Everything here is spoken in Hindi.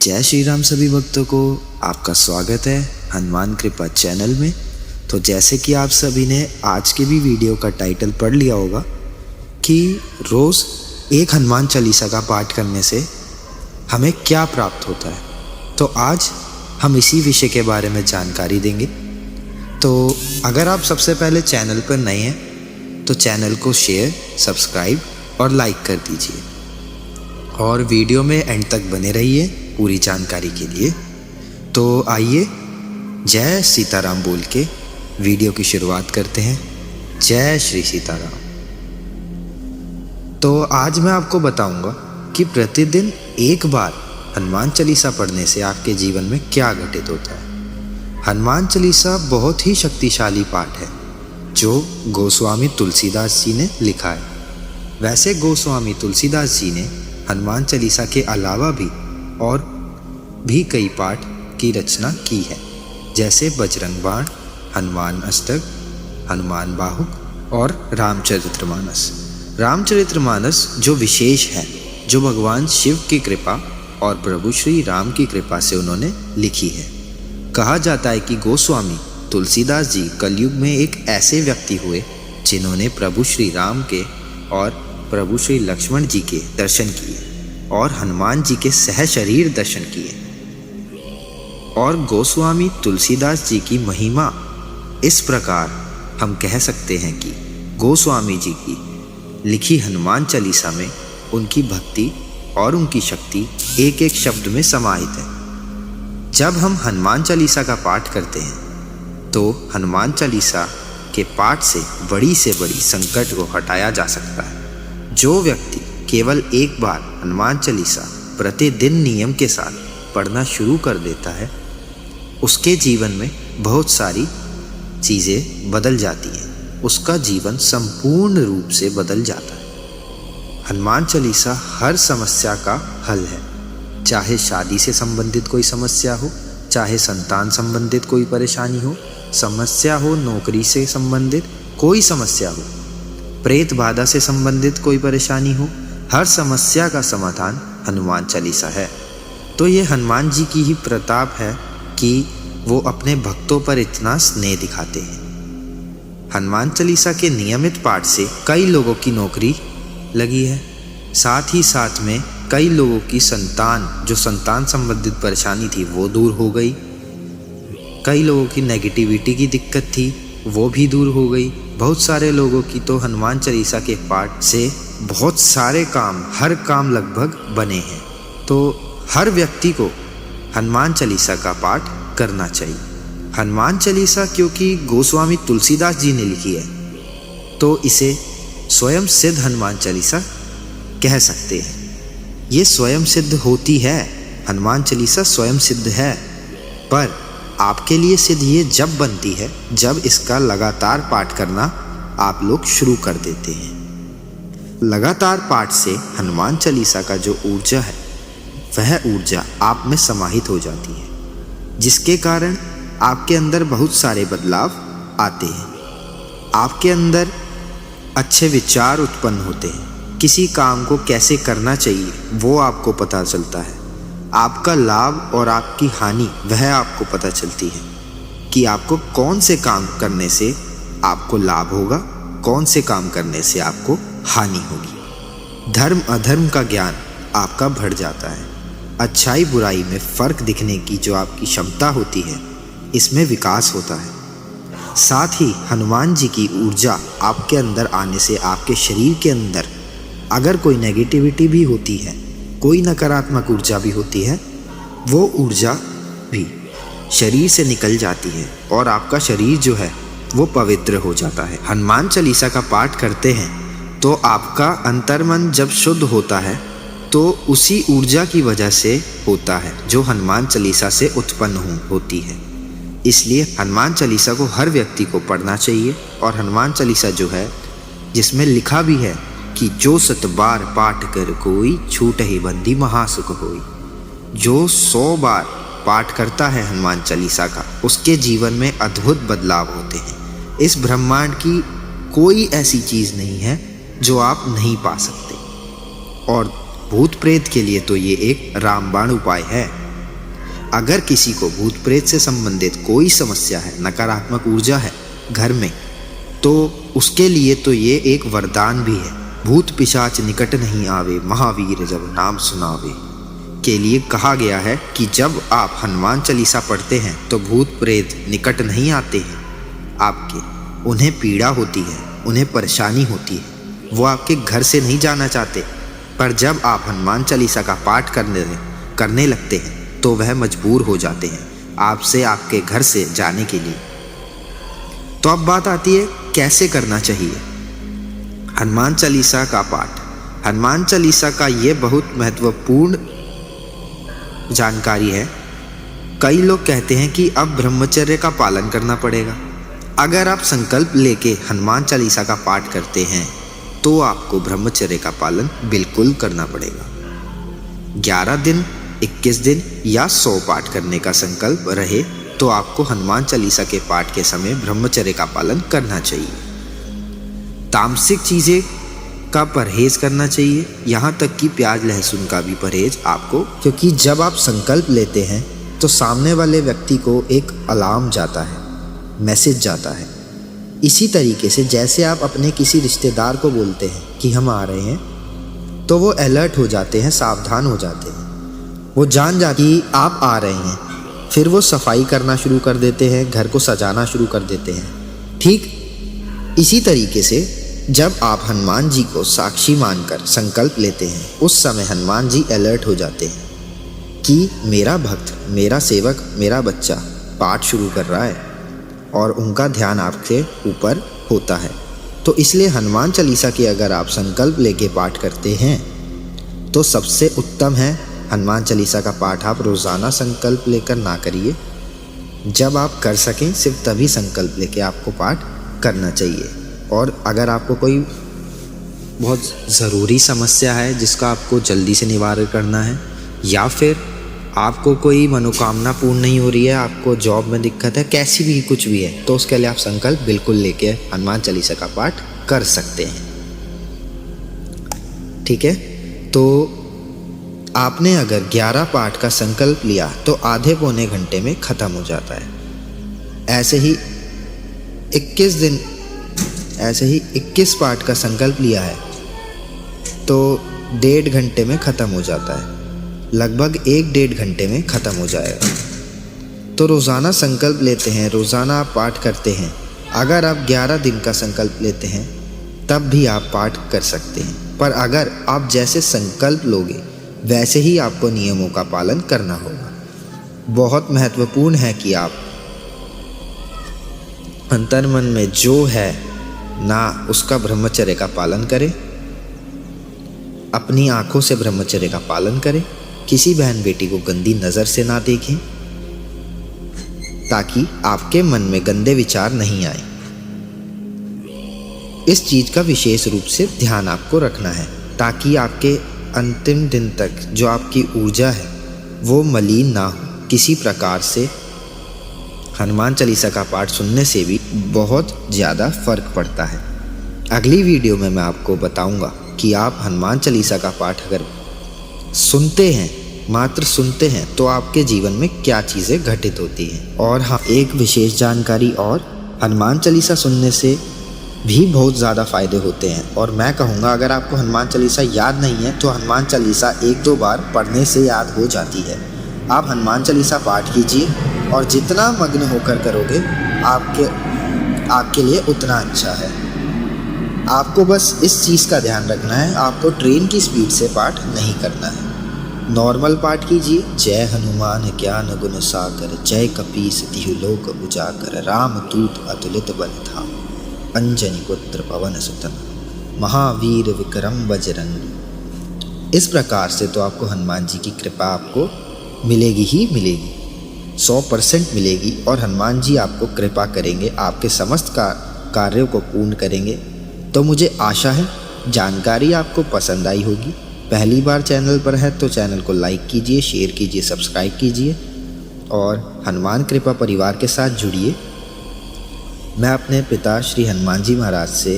जय श्री राम सभी भक्तों को आपका स्वागत है हनुमान कृपा चैनल में। तो जैसे कि आप सभी ने आज के भी वीडियो का टाइटल पढ़ लिया होगा कि रोज़ एक हनुमान चालीसा का पाठ करने से हमें क्या प्राप्त होता है, तो आज हम इसी विषय के बारे में जानकारी देंगे। तो अगर आप सबसे पहले चैनल पर नए हैं तो चैनल को शेयर, सब्सक्राइब और लाइक कर दीजिए और वीडियो में एंड तक बने रहिए पूरी जानकारी के लिए। तो आइए जय सीताराम बोल के वीडियो की शुरुआत करते हैं। जय श्री सीताराम। तो आज मैं आपको बताऊंगा कि प्रतिदिन एक बार हनुमान चालीसा पढ़ने से आपके जीवन में क्या घटित होता है। हनुमान चालीसा बहुत ही शक्तिशाली पाठ है जो गोस्वामी तुलसीदास जी ने लिखा है। वैसे गोस्वामी तुलसीदास जी ने हनुमान चालीसा के अलावा भी और भी कई पाठ की रचना की है, जैसे बजरंग बाण, हनुमान अष्टक, हनुमान बाहुक और रामचरितमानस। रामचरितमानस जो विशेष है, जो भगवान शिव की कृपा और प्रभु श्री राम की कृपा से उन्होंने लिखी है। कहा जाता है कि गोस्वामी तुलसीदास जी कलयुग में एक ऐसे व्यक्ति हुए जिन्होंने प्रभु श्री राम के और प्रभु श्री लक्ष्मण जी के दर्शन किए और हनुमान जी के सहशरीर दर्शन किए। और गोस्वामी तुलसीदास जी की महिमा इस प्रकार हम कह सकते हैं कि गोस्वामी जी की लिखी हनुमान चालीसा में उनकी भक्ति और उनकी शक्ति एक एक शब्द में समाहित है। जब हम हनुमान चालीसा का पाठ करते हैं तो हनुमान चालीसा के पाठ से बड़ी संकट को हटाया जा सकता है। जो व्यक्ति केवल एक बार हनुमान चालीसा प्रतिदिन नियम के साथ पढ़ना शुरू कर देता है, उसके जीवन में बहुत सारी चीज़ें बदल जाती हैं। उसका जीवन संपूर्ण रूप से बदल जाता है। हनुमान चालीसा हर समस्या का हल है, चाहे शादी से संबंधित कोई समस्या हो, चाहे संतान संबंधित कोई परेशानी हो, समस्या हो नौकरी से संबंधित कोई समस्या हो, प्रेत बाधा से संबंधित कोई परेशानी हो, हर समस्या का समाधान हनुमान चालीसा है। तो ये हनुमान जी की ही प्रताप है कि वो अपने भक्तों पर इतना स्नेह दिखाते हैं। हनुमान चालीसा के नियमित पाठ से कई लोगों की नौकरी लगी है, साथ ही साथ में कई लोगों की संतान संबंधित परेशानी थी वो दूर हो गई। कई लोगों की नेगेटिविटी की दिक्कत थी वो भी दूर हो गई। बहुत सारे लोगों की तो हनुमान चालीसा के पाठ से बहुत सारे काम, हर काम लगभग बने हैं। तो हर व्यक्ति को हनुमान चालीसा का पाठ करना चाहिए। हनुमान चालीसा क्योंकि गोस्वामी तुलसीदास जी ने लिखी है तो इसे स्वयं सिद्ध हनुमान चालीसा कह सकते हैं। ये स्वयं सिद्ध होती है, हनुमान चालीसा स्वयं सिद्ध है, पर आपके लिए सिद्ध ये जब बनती है जब इसका लगातार पाठ करना आप लोग शुरू कर देते हैं। लगातार पाठ से हनुमान चालीसा का जो ऊर्जा है वह ऊर्जा आप में समाहित हो जाती है, जिसके कारण आपके अंदर बहुत सारे बदलाव आते हैं। आपके अंदर अच्छे विचार उत्पन्न होते हैं। किसी काम को कैसे करना चाहिए वो आपको पता चलता है। आपका लाभ और आपकी हानि वह आपको पता चलती है कि आपको कौन से काम करने से आपको लाभ होगा, कौन से काम करने से आपको हानि होगी। धर्म अधर्म का ज्ञान आपका बढ़ जाता है। अच्छाई बुराई में फ़र्क दिखने की जो आपकी क्षमता होती है, इसमें विकास होता है। साथ ही हनुमान जी की ऊर्जा आपके अंदर आने से आपके शरीर के अंदर अगर कोई नेगेटिविटी भी होती है, कोई नकारात्मक ऊर्जा भी होती है, वो ऊर्जा भी शरीर से निकल जाती है और आपका शरीर जो है वो पवित्र हो जाता है। हनुमान चालीसा का पाठ करते हैं तो आपका अंतर्मन जब शुद्ध होता है तो उसी ऊर्जा की वजह से होता है जो हनुमान चालीसा से उत्पन्न होती है। इसलिए हनुमान चालीसा को हर व्यक्ति को पढ़ना चाहिए। और हनुमान चालीसा जो है, जिसमें लिखा भी है कि जो 100 बार पाठ कर कोई, छूट ही बंदी महासुख होई। जो 100 बार पाठ करता है हनुमान चालीसा का, उसके जीवन में अद्भुत बदलाव होते हैं। इस ब्रह्मांड की कोई ऐसी चीज़ नहीं है जो आप नहीं पा सकते। और भूत प्रेत के लिए तो ये एक रामबाण उपाय है अगर किसी को भूत प्रेत से संबंधित कोई समस्या है, नकारात्मक ऊर्जा है घर में, तो उसके लिए तो ये एक वरदान भी है। भूत पिशाच निकट नहीं आवे, महावीर जब नाम सुनावे के लिए कहा गया है कि जब आप हनुमान चालीसा पढ़ते हैं तो भूत प्रेत निकट नहीं आते हैं आपके। उन्हें पीड़ा होती है, उन्हें परेशानी होती है, वो आपके घर से नहीं जाना चाहते, पर जब आप हनुमान चालीसा का पाठ करने लगते हैं तो वह मजबूर हो जाते हैं आपसे, आपके घर से जाने के लिए। तो अब बात आती है कैसे करना चाहिए हनुमान चालीसा का पाठ। हनुमान चालीसा का ये बहुत महत्वपूर्ण जानकारी है। कई लोग कहते हैं कि अब ब्रह्मचर्य का पालन करना पड़ेगा। अगर आप संकल्प लेके हनुमान चालीसा का पाठ करते हैं तो आपको ब्रह्मचर्य का पालन बिल्कुल करना पड़ेगा। 11 दिन, 21 दिन या 100 पाठ करने का संकल्प रहे तो आपको हनुमान चालीसा के पाठ के समय ब्रह्मचर्य का पालन करना चाहिए। तामसिक चीज़ें का परहेज करना चाहिए, यहाँ तक कि प्याज लहसुन का भी परहेज आपको, क्योंकि जब आप संकल्प लेते हैं तो सामने वाले व्यक्ति को एक अलार्म जाता है, मैसेज जाता है। इसी तरीके से जैसे आप अपने किसी रिश्तेदार को बोलते हैं कि हम आ रहे हैं, तो वो अलर्ट हो जाते हैं, सावधान हो जाते हैं, वो जान जाते कि आप आ रहे हैं। फिर वो सफाई करना शुरू कर देते हैं, घर को सजाना शुरू कर देते हैं। ठीक इसी तरीके से जब आप हनुमान जी को साक्षी मानकर संकल्प लेते हैं, उस समय हनुमान जी अलर्ट हो जाते हैं कि मेरा भक्त, मेरा सेवक, मेरा बच्चा पाठ शुरू कर रहा है और उनका ध्यान आपके ऊपर होता है। तो इसलिए हनुमान चालीसा की अगर आप संकल्प लेके पाठ करते हैं तो सबसे उत्तम है हनुमान चालीसा का पाठ आप रोज़ाना संकल्प लेकर ना करिए। जब आप कर सकें सिर्फ तभी संकल्प लेके आपको पाठ करना चाहिए। और अगर आपको कोई बहुत ज़रूरी समस्या है जिसका आपको जल्दी से निवारण करना है, या फिर आपको कोई मनोकामना पूर्ण नहीं हो रही है, आपको जॉब में दिक्कत है, कैसी भी कुछ भी है, तो उसके लिए आप संकल्प बिल्कुल लेके हनुमान चालीसा का पाठ कर सकते हैं। ठीक है, तो आपने अगर 11 पाठ का संकल्प लिया तो आधे पौने घंटे में ख़त्म हो जाता है। ऐसे ही 21 पाठ का संकल्प लिया है तो 1.5 घंटे में ख़त्म हो जाता है, लगभग 1-1.5 घंटे में ख़त्म हो जाएगा। तो रोज़ाना संकल्प लेते हैं, रोज़ाना आप पाठ करते हैं। अगर आप 11 दिन का संकल्प लेते हैं तब भी आप पाठ कर सकते हैं, पर अगर आप जैसे संकल्प लोगे वैसे ही आपको नियमों का पालन करना होगा। बहुत महत्वपूर्ण है कि आप अंतर्मन में जो है ना उसका ब्रह्मचर्य का पालन करें, अपनी आँखों से ब्रह्मचर्य का पालन करें, किसी बहन बेटी को गंदी नज़र से ना देखें ताकि आपके मन में गंदे विचार नहीं आए। इस चीज़ का विशेष रूप से ध्यान आपको रखना है ताकि आपके अंतिम दिन तक जो आपकी ऊर्जा है वो मलिन ना हो किसी प्रकार से। हनुमान चालीसा का पाठ सुनने से भी बहुत ज़्यादा फर्क पड़ता है। अगली वीडियो में मैं आपको बताऊंगा कि आप हनुमान चालीसा का पाठ अगर सुनते हैं, मात्र सुनते हैं, तो आपके जीवन में क्या चीज़ें घटित होती हैं। और हाँ, एक विशेष जानकारी और, हनुमान चालीसा सुनने से भी बहुत ज़्यादा फ़ायदे होते हैं। और मैं कहूँगा अगर आपको हनुमान चालीसा याद नहीं है तो हनुमान चालीसा 1-2 बार पढ़ने से याद हो जाती है। आप हनुमान चालीसा पाठ कीजिए और जितना मग्न होकर करोगे आपके लिए उतना अच्छा है। आपको बस इस चीज़ का ध्यान रखना है, आपको ट्रेन की स्पीड से पाठ नहीं करना है। नॉर्मल पाठ कीजिए। जय हनुमान ज्ञान गुण सागर, जय कपीस तिहु लोक उजागर, राम दूत अतुलित बल धाम, अंजनी पुत्र पवन सुत, महावीर विक्रम बजरंगी। इस प्रकार से तो आपको हनुमान जी की कृपा आपको मिलेगी ही मिलेगी, 100% मिलेगी। और हनुमान जी आपको कृपा करेंगे, आपके समस्त कार्यों को पूर्ण करेंगे। तो मुझे आशा है जानकारी आपको पसंद आई होगी। पहली बार चैनल पर है तो चैनल को लाइक कीजिए, शेयर कीजिए, सब्सक्राइब कीजिए और हनुमान कृपा परिवार के साथ जुड़िए। मैं अपने पिता श्री हनुमान जी महाराज से